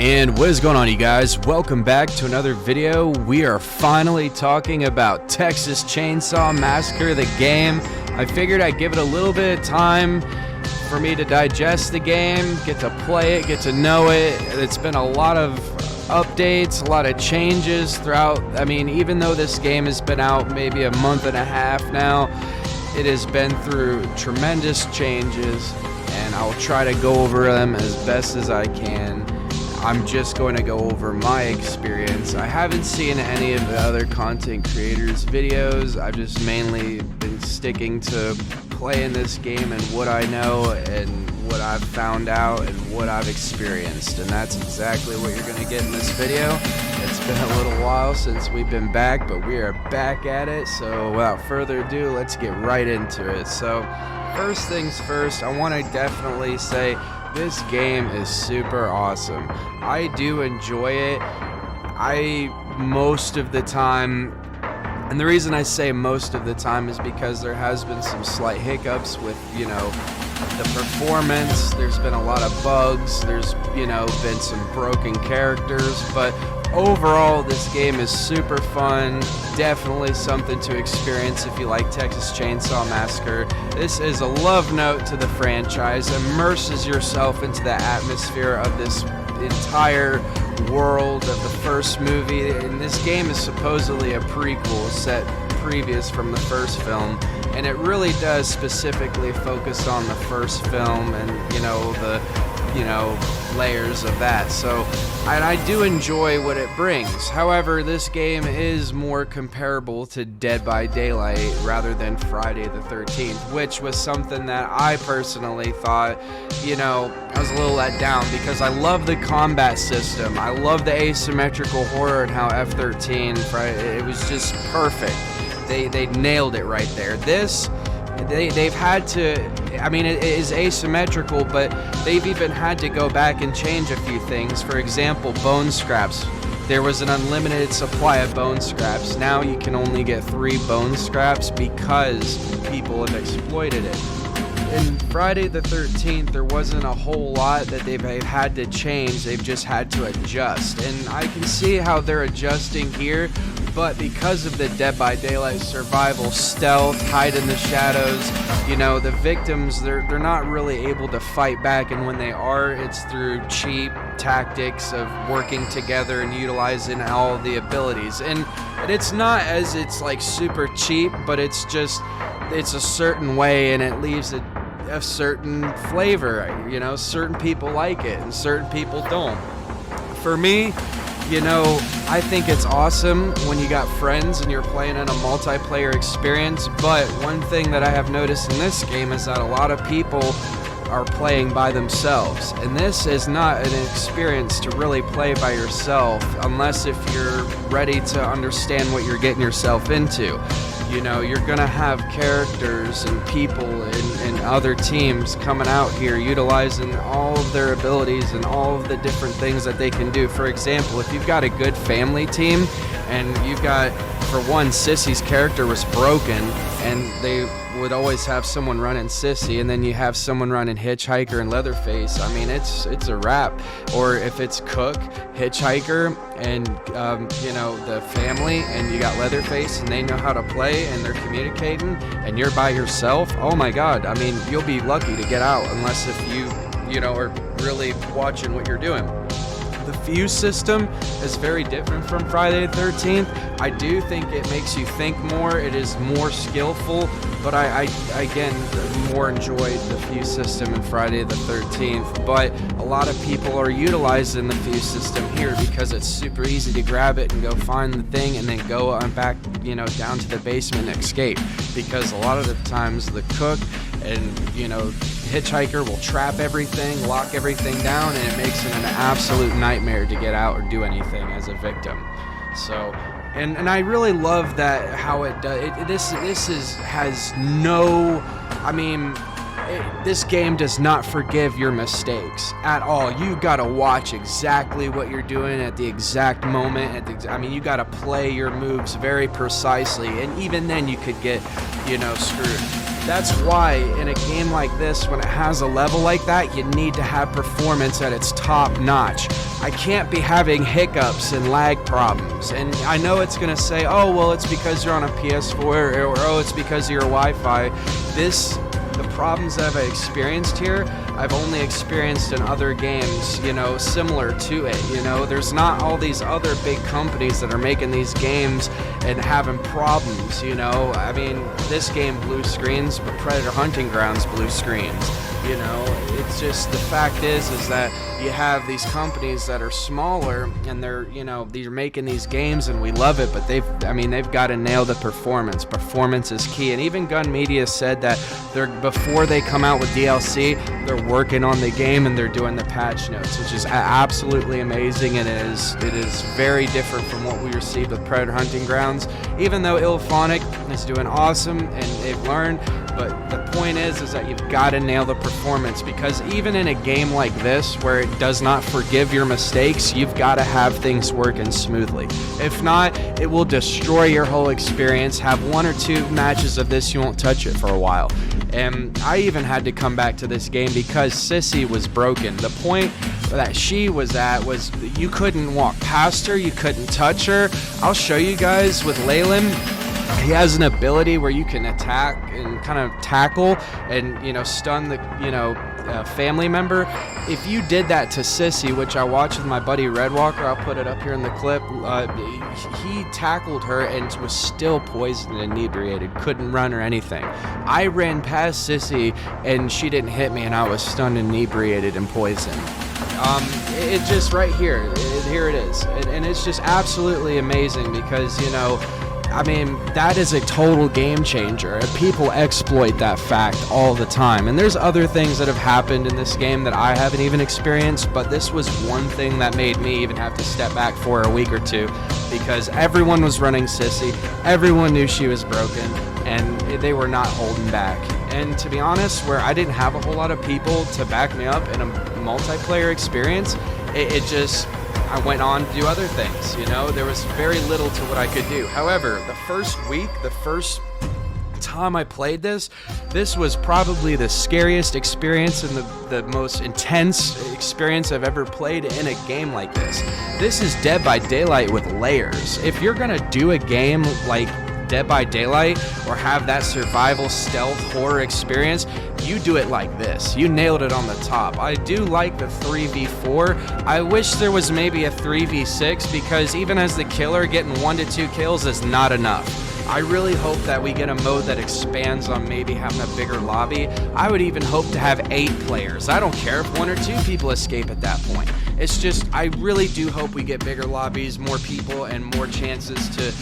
And what is going on, you guys? Welcome back to another video. We are finally talking about Texas Chainsaw Massacre, the game. I figured I'd give it a little bit of time for me to digest the game, get to play it, get to know it. It's been a lot of updates, a lot of changes throughout. I mean, even though this game has been out maybe a month and a half now, it has been through tremendous changes, and I'll try to go over them as best as I can. I'm just going to go over my experience. I haven't seen any of the other content creators' videos. I've just mainly been sticking to playing this game and what I know and what I've found out and what I've experienced. And that's exactly what you're going to get in this video. It's been a little while since we've been back, but we are back at it. So without further ado, let's get right into it. So first things first, I want to definitely say this game is super awesome. I do enjoy it. Most of the time, and the reason I say most of the time is because there has been some slight hiccups with, the performance. There's been a lot of bugs. There's, been some broken characters, but overall, this game is super fun. Definitely something to experience if you like Texas Chainsaw Massacre. This is a love note to the franchise. Immerses yourself into the atmosphere of this entire world of the first movie. And this game is supposedly a prequel set previous from the first film. And it really does specifically focus on the first film and, the layers of that. So I do enjoy what it brings. However, this game is more comparable to Dead by Daylight rather than Friday the 13th, which was something that I personally thought, I was a little let down because I love the combat system. I love the asymmetrical horror and how F13, it was just perfect. They nailed it right there. This, they've had to, it is asymmetrical, but they've even had to go back and change a few things. For example, bone scraps. There was an unlimited supply of bone scraps. Now you can only get 3 bone scraps because people have exploited it. In Friday the 13th, there wasn't a whole lot that they've had to change. They've just had to adjust. And I can see how they're adjusting here, but because of the Dead by Daylight survival, stealth, hide in the shadows, the victims, they're not really able to fight back, and when they are, it's through cheap tactics of working together and utilizing all the abilities. And it's not as it's like super cheap, but it's a certain way, and it leaves a certain flavor. Certain people like it and certain people don't. For me, I think it's awesome when you got friends and you're playing in a multiplayer experience, but one thing that I have noticed in this game is that a lot of people are playing by themselves, and this is not an experience to really play by yourself unless if you're ready to understand what you're getting yourself into. You're gonna have characters and people and other teams coming out here utilizing all of their abilities and all of the different things that they can do. For example, if you've got a good family team and you've got, for one, Sissy's character was broken and they would always have someone running Sissy, and then you have someone running Hitchhiker and Leatherface. It's a wrap. Or if it's Cook, Hitchhiker, and the family, and you got Leatherface, and they know how to play, and they're communicating, and you're by yourself. Oh my God! You'll be lucky to get out unless if you are really watching what you're doing. The fuse system is very different from Friday the 13th. I do think it makes you think more. It is more skillful, but I again more enjoyed the fuse system in Friday the 13th. But a lot of people are utilizing the fuse system here because it's super easy to grab it and go find the thing and then go on back, down to the basement and escape. Because a lot of the times the cook and Hitchhiker will trap everything, lock everything down, and it makes it an absolute nightmare to get out or do anything as a victim. So, and I really love that how it does. This game does not forgive your mistakes at all. You gotta watch exactly what you're doing at the exact moment. You gotta play your moves very precisely, and even then you could get, screwed. That's why in a game like this, when it has a level like that, you need to have performance at its top notch. I can't be having hiccups and lag problems. And I know it's going to say, oh, well, it's because you're on a PS4, or oh, it's because of your Wi-Fi. The problems that I've experienced here, I've only experienced in other games, you know, similar to it. You know, there's not all these other big companies that are making these games and having problems, you know. I mean, this game blue screens, but Predator Hunting Grounds blue screens. You know, it's just, the fact is that you have these companies that are smaller and they're making these games and we love it, but they've got to nail the performance. Performance is key. And even Gun Media said that before they come out with DLC, they're working on the game and they're doing the patch notes, which is absolutely amazing. And it is very different from what we received with Predator Hunting Grounds, even though Ilphonic is doing awesome and they've learned. But the point is that you've got to nail the performance, because even in a game like this where it does not forgive your mistakes, you've got to have things working smoothly. If not, it will destroy your whole experience. Have 1 or 2 matches of this, you won't touch it for a while. And I even had to come back to this game because Sissy was broken. The point that she was at was you couldn't walk past her, you couldn't touch her. I'll show you guys with Leyland. He has an ability where you can attack and kind of tackle and, you know, stun the, family member. If you did that to Sissy, which I watched with my buddy Redwalker, I'll put it up here in the clip, he tackled her and was still poisoned and inebriated, couldn't run or anything. I ran past Sissy and she didn't hit me and I was stunned, inebriated, and poisoned. It just right here, here it is. And it's just absolutely amazing because, you know, I mean, that is a total game changer, and people exploit that fact all the time. And there's other things that have happened in this game that I haven't even experienced, but this was one thing that made me even have to step back for a week or two, because everyone was running Sissy, everyone knew she was broken, and they were not holding back. And to be honest, where I didn't have a whole lot of people to back me up in a multiplayer experience, I went on to do other things, you know. There was very little to what I could do. However, the first time I played this was probably the scariest experience and the most intense experience I've ever played in a game like this. This is Dead by Daylight with layers. If you're gonna do a game like Dead by Daylight or have that survival stealth horror experience, you do it like this. You nailed it on the top. I do like the 3v4. I wish there was maybe a 3v6, because even as the killer, getting 1 to 2 kills is not enough. I really hope that we get a mode that expands on maybe having a bigger lobby. I would even hope to have 8 players. I don't care if 1 or 2 people escape at that point. It's just, I really do hope we get bigger lobbies, more people, and more chances to,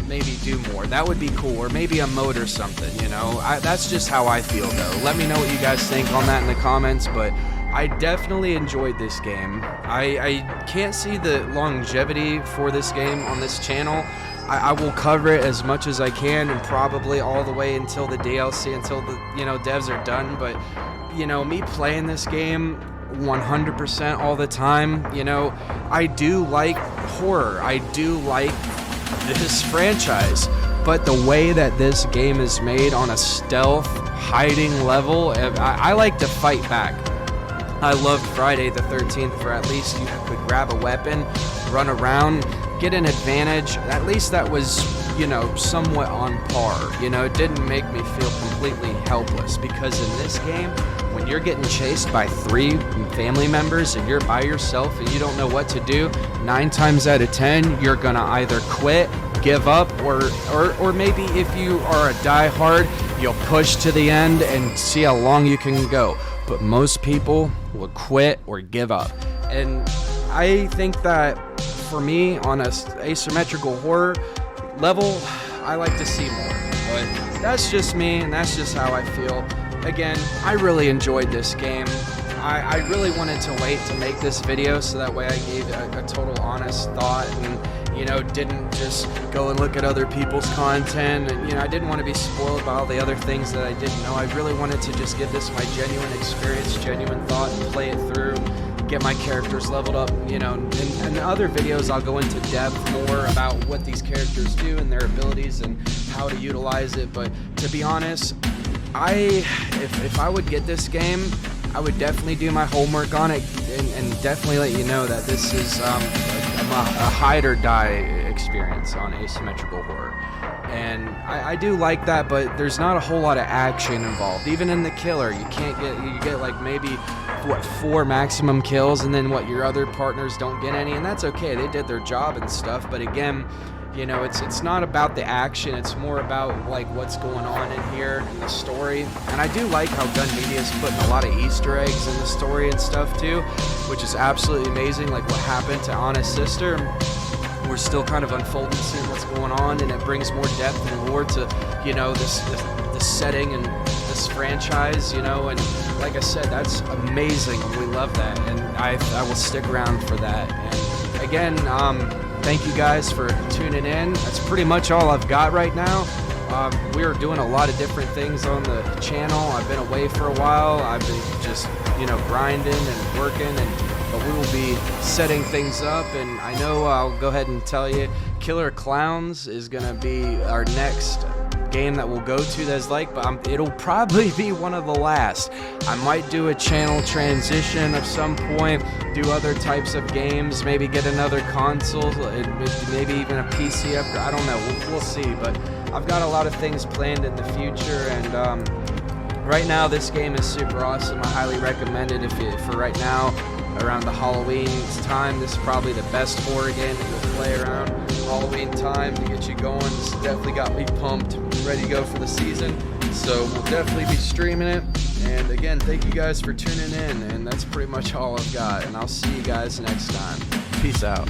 maybe do more. That would be cool. Or maybe a mode or something, that's just how I feel, though. Let me know what you guys think on that in the comments, but I definitely enjoyed this game. I can't see the longevity for this game on this channel. I will cover it as much as I can, and probably all the way until the DLC, until the devs are done. But me playing this game 100% all the time, I do like horror. I do like this franchise, but the way that this game is made on a stealth hiding level, I like to fight back. I loved Friday the 13th, for at least you could grab a weapon, run around, get an advantage. At least that was, somewhat on par. It didn't make me feel completely helpless, because in this game, when you're getting chased by 3 family members and you're by yourself and you don't know what to do, 9 times out of 10, you're gonna either quit, give up, or maybe if you are a die-hard, you'll push to the end and see how long you can go. But most people will quit or give up. And I think that for me, on a asymmetrical horror level, I like to see more. But that's just me, and that's just how I feel. Again, I really enjoyed this game. I really wanted to wait to make this video so that way I gave a total honest thought and, didn't just go and look at other people's content. And, I didn't want to be spoiled by all the other things that I didn't know. I really wanted to just give this my genuine experience, genuine thought, and play it through. get my characters leveled up, you know. In other videos I'll go into depth more about what these characters do and their abilities and how to utilize it. But to be honest, if I would get this game, I would definitely do my homework on it and definitely let you know that this is a hide or die experience on asymmetrical horror. And I do like that, but there's not a whole lot of action involved. Even in the killer, you get like maybe what 4 maximum kills, and then what, your other partners don't get any, and that's okay. They did their job and stuff. But again, you know, it's not about the action. It's more about like what's going on in here in the story. And I do like how Gun Media is putting a lot of Easter eggs in the story and stuff too, which is absolutely amazing. Like what happened to Anna's sister. We're still kind of unfolding, seeing what's going on, and it brings more depth and lore to, you know, this setting and this franchise, you know. And like I said, that's amazing, and we love that, and I will stick around for that. And again, thank you guys for tuning in. That's pretty much all I've got right now. We are doing a lot of different things on the channel. I've been away for a while. I've been just, you know, grinding and working, but we will be setting things up. And I know I'll go ahead and tell you, Killer Clowns is gonna be our next game that we'll go to. That's like, but it'll probably be one of the last. I might do a channel transition at some point, do other types of games, maybe get another console, maybe even a PC upgrade. I don't know. We'll see. But I've got a lot of things planned in the future, and right now this game is super awesome. I highly recommend it for right now. Around the Halloween time, this is probably the best horror game that you'll play around Halloween time to get you going. This definitely got me pumped, ready to go for the season. So we'll definitely be streaming it. And again, thank you guys for tuning in. And that's pretty much all I've got. And I'll see you guys next time. Peace out.